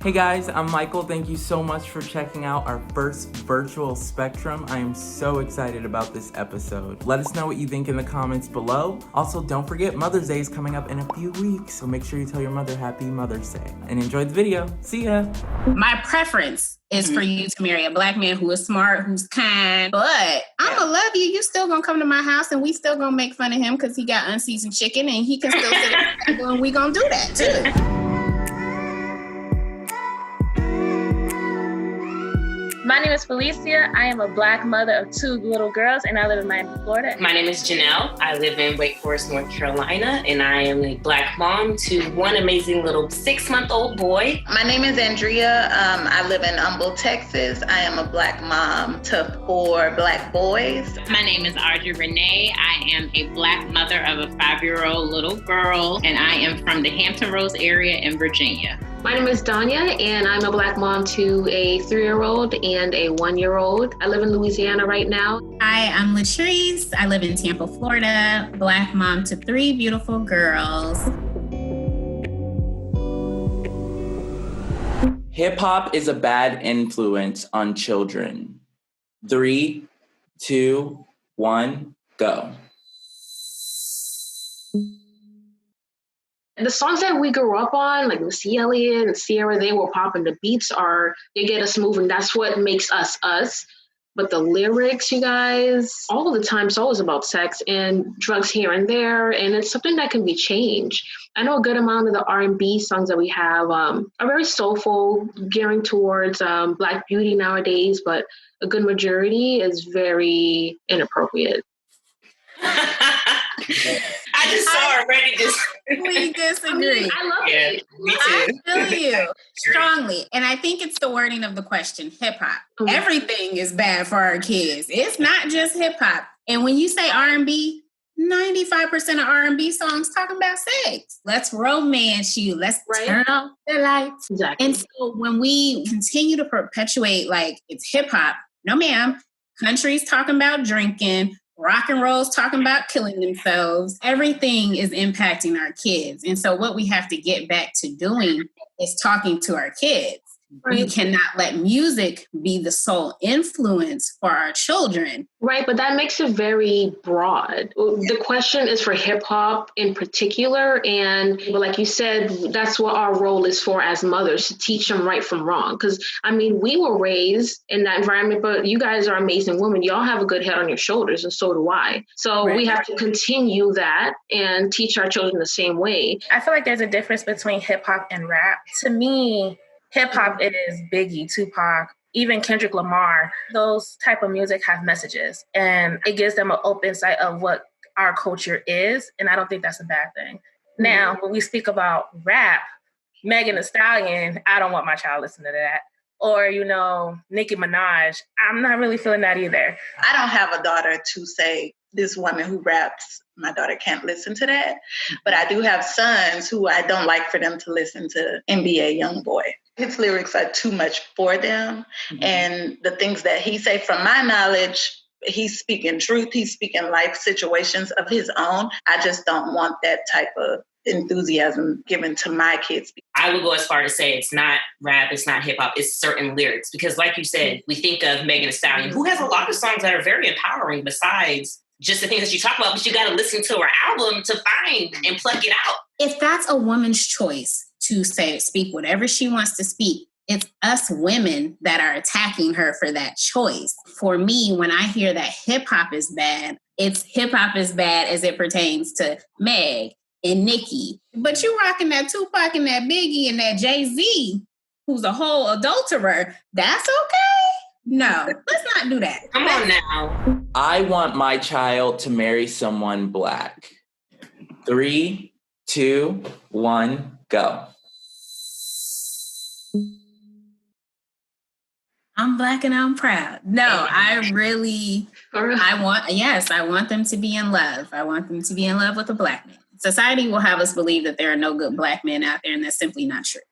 Hey guys, I'm Michael. Thank you so much for checking out our first virtual Spectrum. I am so excited about this episode. Let us know what you think in the comments below. Also, don't forget Mother's Day is coming up in a few weeks, so make sure you tell your mother Happy Mother's Day. And enjoy the video. See ya. My preference is for you to marry a black man who is smart, who's kind, but I'm gonna love you. You still gonna come to my house and we still gonna make fun of him because he got unseasoned chicken and he can still sit at the table and we gonna do that too. My name is Felicia. I am a Black mother of 2 little girls, and I live in Miami, Florida. My name is Janelle. I live in Wake Forest, North Carolina, and I am a Black mom to one amazing little 6-month-old boy. My name is Andrea. I live in Humble, Texas. I am a Black mom to 4 Black boys. My name is Audrey Renee. I am a Black mother of a 5-year-old little girl, and I am from the Hampton Roads area in Virginia. My name is Danya, and I'm a Black mom to a 3-year-old and a 1-year-old. I live in Louisiana right now. Hi, I'm Latrice. I live in Tampa, Florida. Black mom to 3 beautiful girls. Hip hop is a bad influence on children. 3, 2, 1, go. And the songs that we grew up on, like Missy Elliott and Sierra, they were popping. The beats they get us moving. That's what makes us us. But the lyrics, you guys, all the time, it's always about sex and drugs here and there. And it's something that can be changed. I know a good amount of the R&B songs that we have are very soulful, gearing towards Black beauty nowadays, but a good majority is very inappropriate. I just saw her ready to... We disagree. I love it. Me too. I feel you strongly. And I think it's the wording of the question, hip hop. Mm-hmm. Everything is bad for our kids. It's not just hip hop. And when you say R&B, 95% of R&B songs talking about sex. Let's romance you. Let's turn off the lights. Exactly. And so when we continue to perpetuate like it's hip hop, no ma'am, country's talking about drinking, rock and roll's talking about killing themselves. Everything is impacting our kids. And so what we have to get back to doing is talking to our kids. Right. We cannot let music be the sole influence for our children. Right, but that makes it very broad. The question is for hip hop in particular. And like you said, that's what our role is for as mothers, to teach them right from wrong. Because, I mean, we were raised in that environment, but you guys are amazing women. Y'all have a good head on your shoulders, and so do I. So we have to continue that and teach our children the same way. I feel like there's a difference between hip hop and rap. To me, hip hop, it is Biggie, Tupac, even Kendrick Lamar. Those type of music have messages, and it gives them an open sight of what our culture is. And I don't think that's a bad thing. Now, when we speak about rap, Megan Thee Stallion, I don't want my child listening to that. Or, Nicki Minaj, I'm not really feeling that either. I don't have a daughter to say this woman who raps, my daughter can't listen to that. But I do have sons who I don't like for them to listen to NBA Youngboy. His lyrics are too much for them. Mm-hmm. And the things that he say, from my knowledge, he's speaking truth. He's speaking life situations of his own. I just don't want that type of enthusiasm given to my kids. I would go as far to say it's not rap, it's not hip hop, it's certain lyrics. Because like you said, we think of Megan Thee Stallion, who has a lot of songs that are very empowering besides just the things that you talk about, but you got to listen to her album to find and pluck it out. If that's a woman's choice to speak whatever she wants to speak, it's us women that are attacking her for that choice. For me, when I hear that hip hop is bad, it's hip hop is bad as it pertains to Meg and Nicki. But you rocking that Tupac and that Biggie and that Jay-Z, who's a whole adulterer, that's okay? No, let's not do that. Come on now. I want my child to marry someone Black. 3, 2, 1, go. I'm Black and I'm proud. No, I want them to be in love. I want them to be in love with a Black man. Society will have us believe that there are no good Black men out there, and that's simply not true.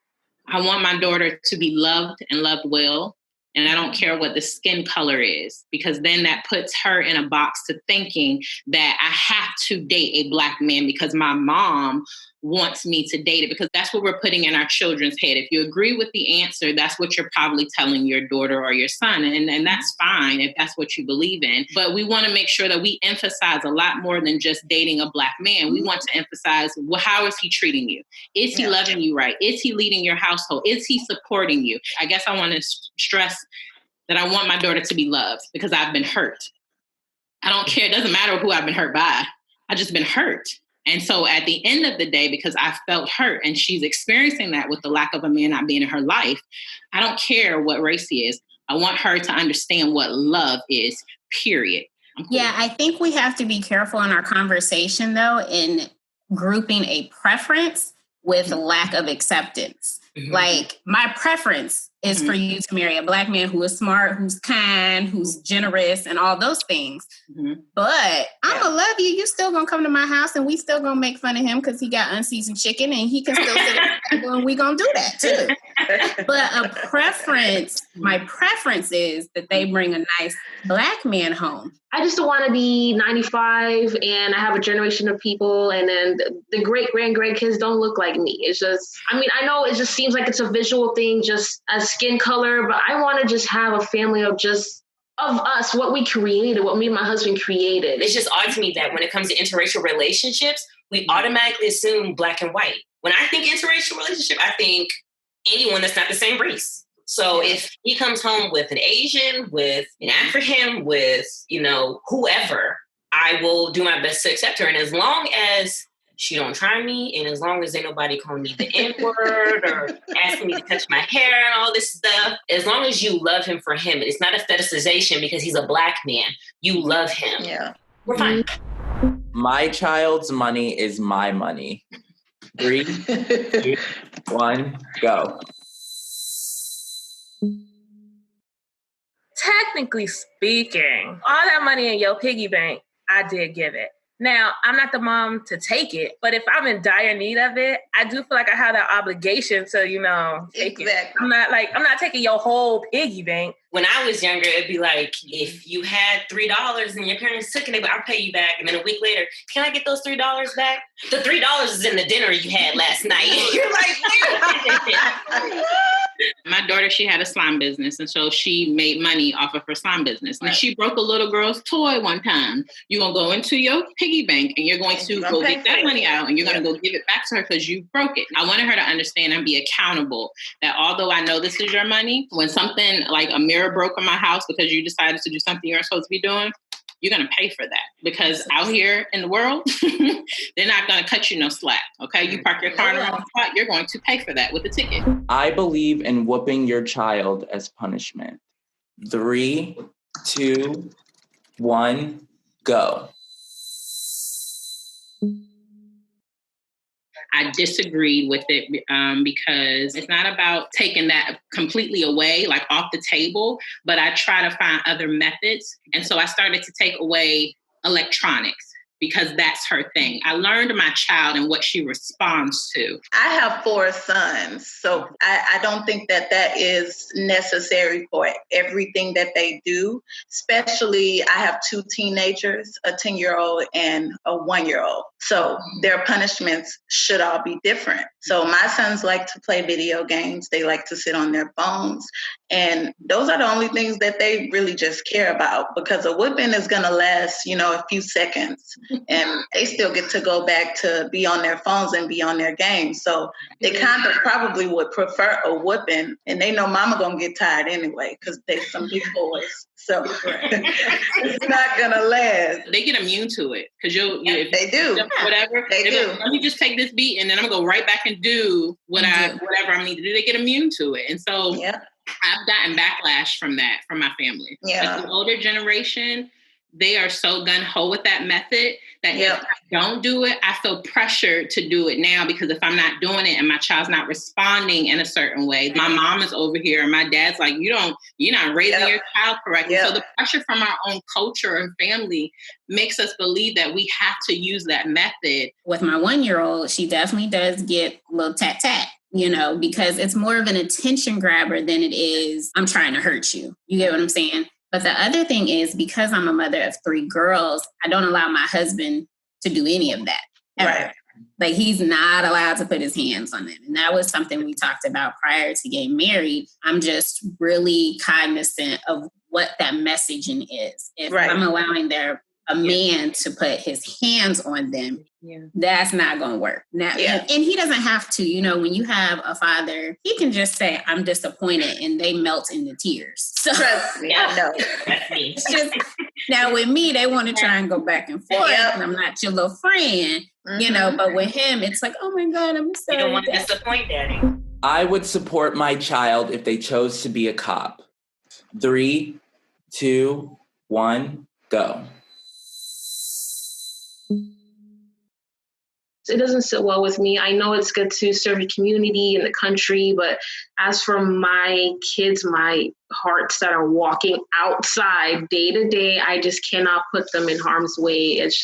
I want my daughter to be loved and loved well. And I don't care what the skin color is, because then that puts her in a box to thinking that I have to date a Black man because my mom wants me to date it, because that's what we're putting in our children's head. If you agree with the answer, that's what you're probably telling your daughter or your son. And that's fine if that's what you believe in. But we want to make sure that we emphasize a lot more than just dating a Black man. We want to emphasize, well, how is he treating you? Is he loving you right? Is he leading your household? Is he supporting you? I guess I want to stress that I want my daughter to be loved because I've been hurt. I don't care. It doesn't matter who I've been hurt by. I've just been hurt. And so at the end of the day, because I felt hurt and she's experiencing that with the lack of a man not being in her life, I don't care what race he is. I want her to understand what love is, period. Yeah, I think we have to be careful in our conversation, though, in grouping a preference with lack of acceptance. Like, my preference is for you to marry a Black man who is smart, who's kind, who's generous, and all those things. But I'm going to love you. You still going to come to my house, and we still going to make fun of him because he got unseasoned chicken, and he can still sit at the table, and we going to do that, too. But a preference, my preference is that they bring a nice Black man home. I just don't want to be 95 and I have a generation of people and then the great-grandkids don't look like me. It's just, I mean, I know it just seems like it's a visual thing, just as skin color, but I want to just have a family of us, what we created, what me and my husband created. It's just odd to me that when it comes to interracial relationships, we automatically assume Black and white. When I think interracial relationship, I think anyone that's not the same race. So if he comes home with an Asian, with an African, with, whoever, I will do my best to accept her. And as long as she don't try me, and as long as ain't nobody calling me the N-word or asking me to touch my hair and all this stuff, as long as you love him for him, it's not a fetishization because he's a Black man. You love him. Yeah. We're fine. My child's money is my money. 3, 2, 1, go. Technically speaking, all that money in your piggy bank, I did give it. Now, I'm not the mom to take it, but if I'm in dire need of it, I do feel like I have that obligation to, take it. I'm not taking your whole piggy bank. When I was younger, it'd be like, if you had $3 and your parents took it, I'll pay you back. And then a week later, can I get those $3 back? The $3 is in the dinner you had last night. You're like, where? My daughter, she had a slime business, and so she made money off of her slime business. And she broke a little girl's toy one time. You're going to go into your piggy bank, and you're going to go get that money out, and you're going to go give it back to her because you broke it. I wanted her to understand and be accountable that although I know this is your money, when something like a mirror broke in my house because you decided to do something you weren't supposed to be doing, you're going to pay for that, because out here in the world, they're not going to cut you no slack. Okay. You park your car in the wrong spot, you're going to pay for that with a ticket. I believe in whooping your child as punishment. 3, 2, 1, go. I disagreed with it because it's not about taking that completely away, like off the table, but I try to find other methods. And so I started to take away electronics because that's her thing. I learned my child and what she responds to. I have 4 sons, so I don't think that is necessary for everything that they do. Especially, I have 2 teenagers, a 10-year-old and a 1-year-old. So their punishments should all be different. So my sons like to play video games. They like to sit on their phones. And those are the only things that they really just care about, because a whipping is going to last, a few seconds. And they still get to go back to be on their phones and be on their games. So they kind of probably would prefer a whooping. And they know mama going to get tired anyway, because they some big boys. So it's not going to last. They get immune to it. Because they do. Whatever. They do. Let me just take this beat and then I'm going to go right back and do whatever I need to do. They get immune to it. And so I've gotten backlash from that, from my family. Yeah. Like the older generation, they are so gung-ho with that method that if I don't do it, I feel pressured to do it now, because if I'm not doing it and my child's not responding in a certain way, my mom is over here and my dad's like, you're not raising your child correctly. So the pressure from our own culture and family makes us believe that we have to use that method. With my 1-year-old, she definitely does get a little tat-tat. Because it's more of an attention grabber than it is, I'm trying to hurt you. You get what I'm saying? But the other thing is, because I'm a mother of 3 girls, I don't allow my husband to do any of that. Ever. Right. Like, he's not allowed to put his hands on them. And that was something we talked about prior to getting married. I'm just really cognizant of what that messaging is. If I'm allowing a man to put his hands on them, that's not going to work. Now, and he doesn't have to, you know, when you have a father, he can just say, I'm disappointed, and they melt into tears. So, trust me, I know. That's me. Now, with me, they want to try and go back and forth, and I'm not your little friend, you know, but with him, it's like, oh my God, I'm sorry. You don't want to disappoint daddy. I would support my child if they chose to be a cop. 3, 2, 1, go. It doesn't sit well with me. I know it's good to serve the community and the country, but as for my kids, my hearts that are walking outside day to day, I just cannot put them in harm's way. It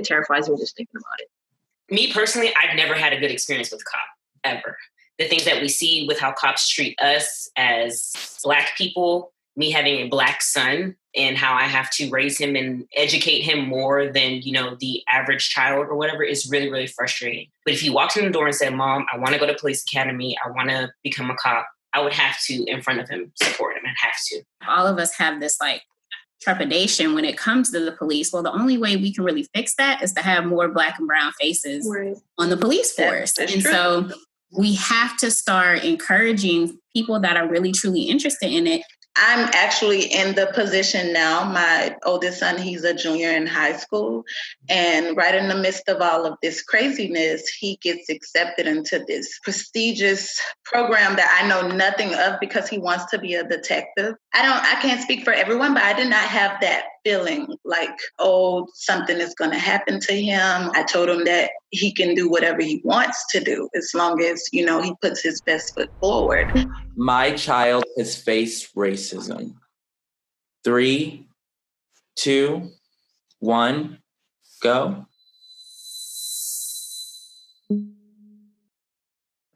terrifies me just thinking about it. Me personally, I've never had a good experience with a cop, ever. The things that we see with how cops treat us as Black people, me having a Black son, and how I have to raise him and educate him more than, you know, the average child or whatever is really, really frustrating. But if he walked in the door and said, Mom, I want to go to police academy, I want to become a cop, I would have to, in front of him, support him. I'd have to. All of us have this like trepidation when it comes to the police. Well, the only way we can really fix that is to have more Black and brown faces on the police force. That's and true. So we have to start encouraging people that are really, truly interested in it. I'm actually in the position now. My oldest son, he's a junior in high school. And right in the midst of all of this craziness, he gets accepted into this prestigious program that I know nothing of because he wants to be a detective. I can't speak for everyone, but I did not have that feeling like, oh, something is going to happen to him. I told him that he can do whatever he wants to do as long as, you know, he puts his best foot forward. My child has faced racism. 3, 2, 1, go.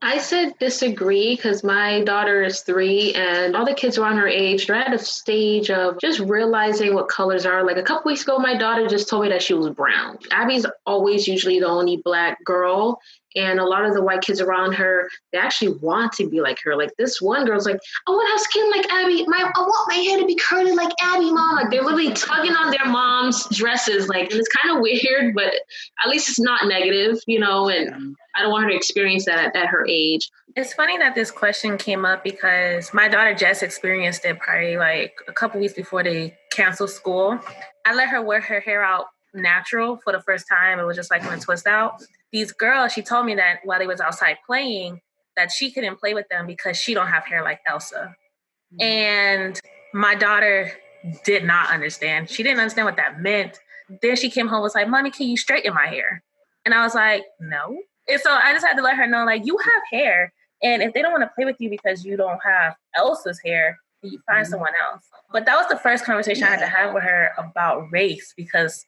I said disagree because my daughter is 3 and all the kids around her age, they're at a stage of just realizing what colors are. Like a couple weeks ago, my daughter just told me that she was brown. Abby's always usually the only Black girl. And a lot of the white kids around her, they actually want to be like her. Like this one girl's like, I want to have skin like Abby. I want my hair to be curly like Abby, Mom. Like they're literally tugging on their mom's dresses. Like, and it's kind of weird, but at least it's not negative, you know, and I don't want her to experience that at her age. It's funny that this question came up because my daughter just experienced it probably like a couple weeks before they canceled school. I let her wear her hair out natural for the first time. It was just like in a twist out. These girls, she told me that while they was outside playing, that she couldn't play with them because she don't have hair like Elsa. Mm-hmm. And my daughter did not understand. She didn't understand what that meant. Then she came home and was like, Mommy, can you straighten my hair? And I was like, no. And so I just had to let her know, like, you have hair. And if they don't want to play with you because you don't have Elsa's hair, you find someone else. But that was the first conversation I had to have with her about race because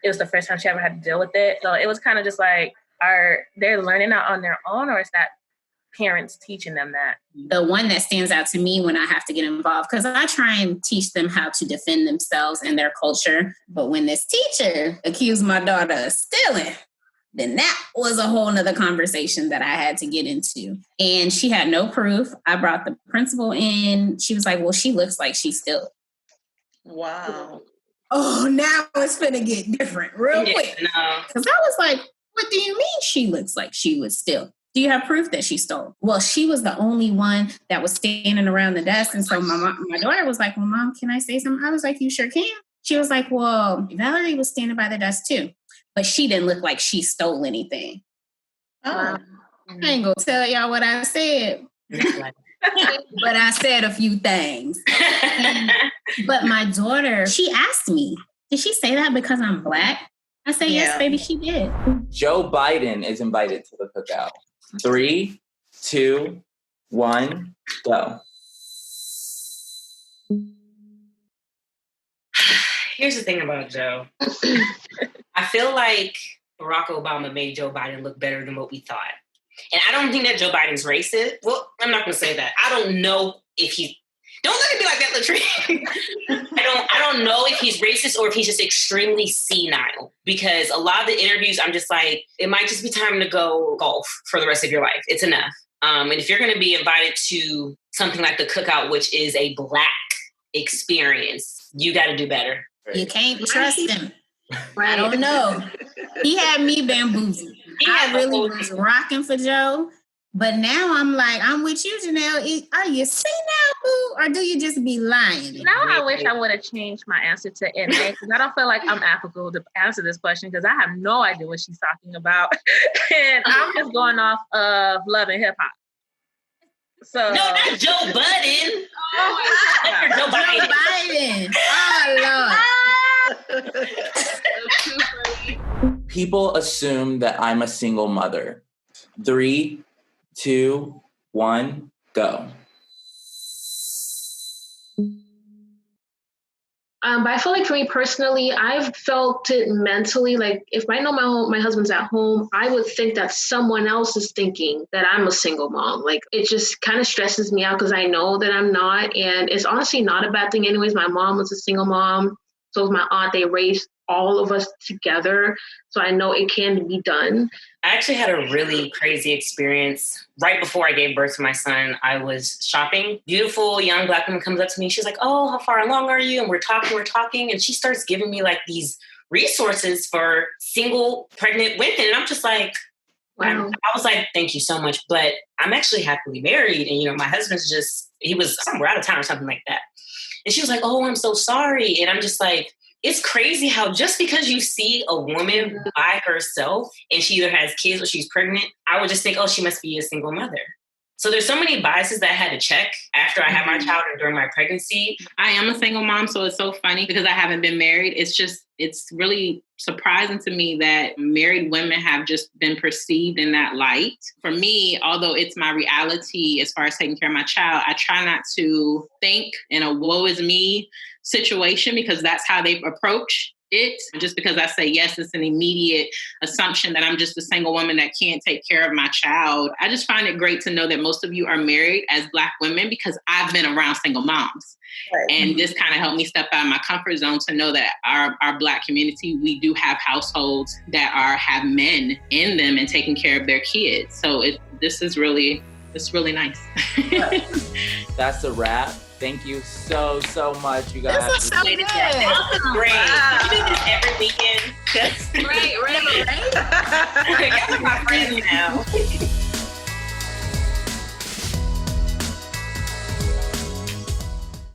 it was the first time she ever had to deal with it. So it was kind of just like, are they learning that on their own, or is that parents teaching them that? The one that stands out to me when I have to get involved, because I try and teach them how to defend themselves and their culture. But when this teacher accused my daughter of stealing, then that was a whole nother conversation that I had to get into. And she had no proof. I brought the principal in. She was like, well, she looks like she stole. Wow. Oh, now it's finna get different real quick. Because I was like, what do you mean she looks like she would steal? Do you have proof that she stole? Well, she was the only one that was standing around the desk. And so my daughter was like, well, Mom, can I say something? I was like, you sure can. She was like, well, Valerie was standing by the desk too. But she didn't look like she stole anything. Oh. I ain't gonna tell y'all what I said. But I said a few things. But my daughter, she asked me, did she say that because I'm Black? I said, yes, baby, she did. Joe Biden is invited to the cookout. 3, 2, 1, go. Here's the thing about Joe. I feel like Barack Obama made Joe Biden look better than what we thought. And I don't think that Joe Biden's racist. Well, I'm not going to say that. I don't know if Don't let it be like that, Latrine. I don't know if he's racist or if he's just extremely senile, because a lot of the interviews, I'm just like, it might just be time to go golf for the rest of your life. It's enough. And if you're going to be invited to something like the cookout, which is a Black experience, you got to do better. You can't trust him. I don't know. He had me bamboozled. I really was rocking for Joe. But now I'm like, I'm with you, Janelle. Are you senile, boo? Or do you just be lying? Now I wish I would have changed my answer to NA, because I don't feel like I'm applicable to answer this question, because I have no idea what she's talking about. And I'm just going off of Love and Hip Hop. So no, not Joe Budden. Oh, Joe Biden. Oh, Lord. People assume that I'm a single mother. 3, 2, 1, go. But I feel like for me personally, I've felt it mentally. Like if I know my husband's at home, I would think that someone else is thinking that I'm a single mom. Like it just kind of stresses me out because I know that I'm not. And it's honestly not a bad thing anyways. My mom was a single mom. So was my aunt. They raised all of us together. So I know it can be done. I actually had a really crazy experience. Right before I gave birth to my son, I was shopping. Beautiful young Black woman comes up to me. She's like, oh, how far along are you? And we're talking. And she starts giving me like these resources for single pregnant women. And I'm just like, wow. I was like, thank you so much. But I'm actually happily married. And, my husband's he was somewhere out of town or something like that. And she was like, oh, I'm so sorry. And I'm just like, it's crazy how just because you see a woman by herself and she either has kids or she's pregnant, I would just think, oh, she must be a single mother. So there's so many biases that I had to check after I had my child and during my pregnancy. I am a single mom, so it's so funny because I haven't been married. It's really surprising to me that married women have just been perceived in that light. For me, although it's my reality as far as taking care of my child, I try not to think in a woe is me situation because that's how they approach it. Just because I say yes, it's an immediate assumption that I'm just a single woman that can't take care of my child. I just find it great to know that most of you are married as Black women because I've been around single moms. Right. And this kind of helped me step out of my comfort zone to know that our Black community, we do have households that have men in them and taking care of their kids. So it's really nice. That's a wrap. Thank you so much, you guys. This was so good. That was great. Wow. You do this every weekend. That's right. Y'all are my friends now.